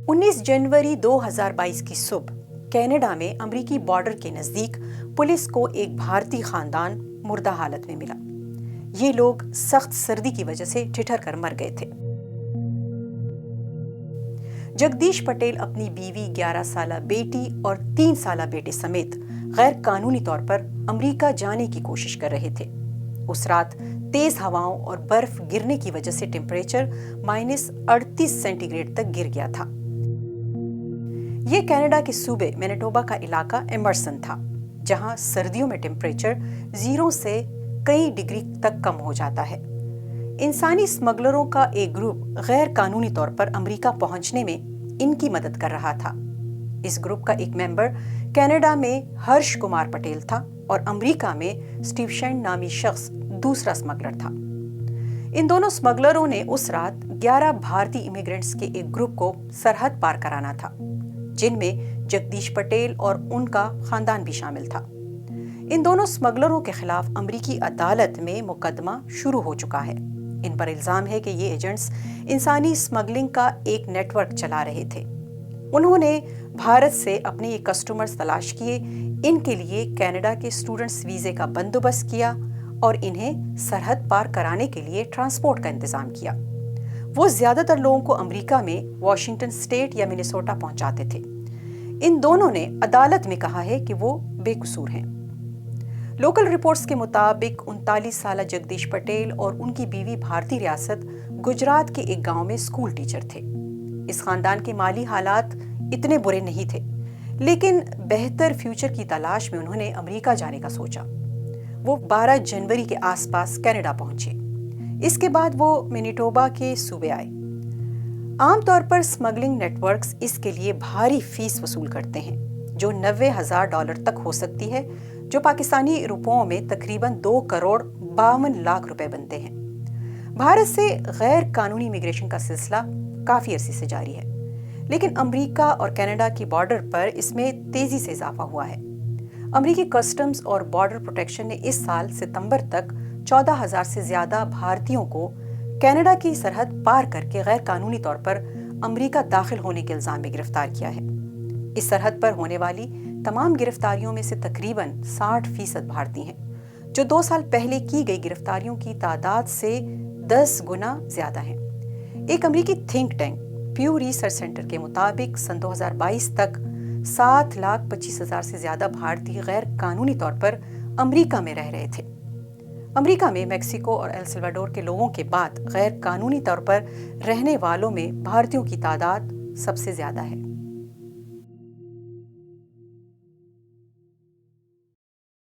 19 जनवरी 2022 की सुबह कनाडा में अमरीकी बॉर्डर के नजदीक पुलिस को एक भारतीय खानदान मुर्दा हालत में मिला। ये लोग सख्त सर्दी की वजह से ठिठर कर मर गए थे। जगदीश पटेल अपनी बीवी, 11 साला बेटी और 3 साला बेटे समेत गैर कानूनी तौर पर अमेरिका जाने की कोशिश कर रहे थे। उस रात तेज हवाओं और बर्फ गिरने की वजह से टेम्परेचर -38 सेंटीग्रेड तक गिर गया था। यह कनाडा के सूबे मैनिटोबा का इलाका एमर्सन था, जहां सर्दियों में टेम्परेचर 0 से कई डिग्री तक कम हो जाता है। इंसानी स्मगलरों का एक ग्रुप गैर कानूनी तौर पर अमेरिका पहुंचने में इनकी मदद कर रहा था। इस ग्रुप का एक मेंबर कनाडा में हर्ष कुमार पटेल था और अमेरिका में स्टीव शेन नामी शख्स दूसरा स्मगलर था। इन दोनों स्मगलरों ने उस रात 11 भारतीय इमिग्रेंट्स के एक ग्रुप को सरहद पार कराना था, जिनमें जगदीश पटेल और उनका खानदान भी शामिल था। इन दोनों स्मगलरों के खिलाफ अमेरिकी अदालत में मुकदमा शुरू हो चुका है। इन पर इल्जाम है कि ये एजेंट्स इंसानी स्मगलिंग का एक नेटवर्क चला रहे थे। उन्होंने भारत से अपने ये कस्टमर्स तलाश किए, इनके लिए कनाडा के स्टूडेंट्स वीजे का बंदोबस्त किया और इन्हें सरहद पार कराने के लिए ट्रांसपोर्ट का इंतजाम किया। वो ज्यादातर लोगों को अमेरिका में वाशिंगटन स्टेट या मिनेसोटा पहुंचाते थे। इन दोनों ने अदालत में कहा है कि वो बेकसूर हैं। लोकल रिपोर्ट्स के मुताबिक 39 साला जगदीश पटेल और उनकी बीवी भारतीय रियासत गुजरात के एक गांव में स्कूल टीचर थे। इस खानदान के माली हालात इतने बुरे नहीं थे, लेकिन बेहतर फ्यूचर की तलाश में उन्होंने अमेरिका जाने का सोचा। वो 12 जनवरी के आसपास कनाडा पहुंचे। इसके बाद वो मैनिटोबा के सूबे आए। आमतौर पर स्मगलिंग नेटवर्क्स इसके लिए भारी फीस वसूल करते हैं, जो $90,000 तक हो सकती है, जो पाकिस्तानी रुपयों में तकरीबन 2 करोड़ 52 लाख रुपए बनते हैं। भारत से गैर कानूनी इमिग्रेशन का सिलसिला काफी अरसे से जारी है, लेकिन अमेरिका और कनाडा की बॉर्डर पर इसमें तेजी से इजाफा हुआ है। अमेरिकी कस्टम्स और बॉर्डर प्रोटेक्शन ने इस साल सितंबर तक 14,000 से ज्यादा भारतीयों को कनाडा की सरहद पार करके गैर कानूनी तौर पर अमेरिका दाखिल होने के इल्जाम में गिरफ्तार किया है। इस सरहद पर होने वाली तमाम गिरफ्तारियों में से तकरीबन 60% भारतीय हैं, जो 2 साल पहले की गई गिरफ्तारियों की तादाद से 10 गुना ज्यादा है। एक अमेरिकी थिंक टैंक प्यू रिसर्च सेंटर के मुताबिक सन 2022 तक 7,25,000 से ज्यादा भारतीय गैर कानूनी तौर पर अमेरिका में रह रहे थे। अमेरिका में मेक्सिको और एल सल्वाडोर के लोगों के बाद गैर कानूनी तौर पर रहने वालों में भारतीयों की तादाद सबसे ज्यादा है।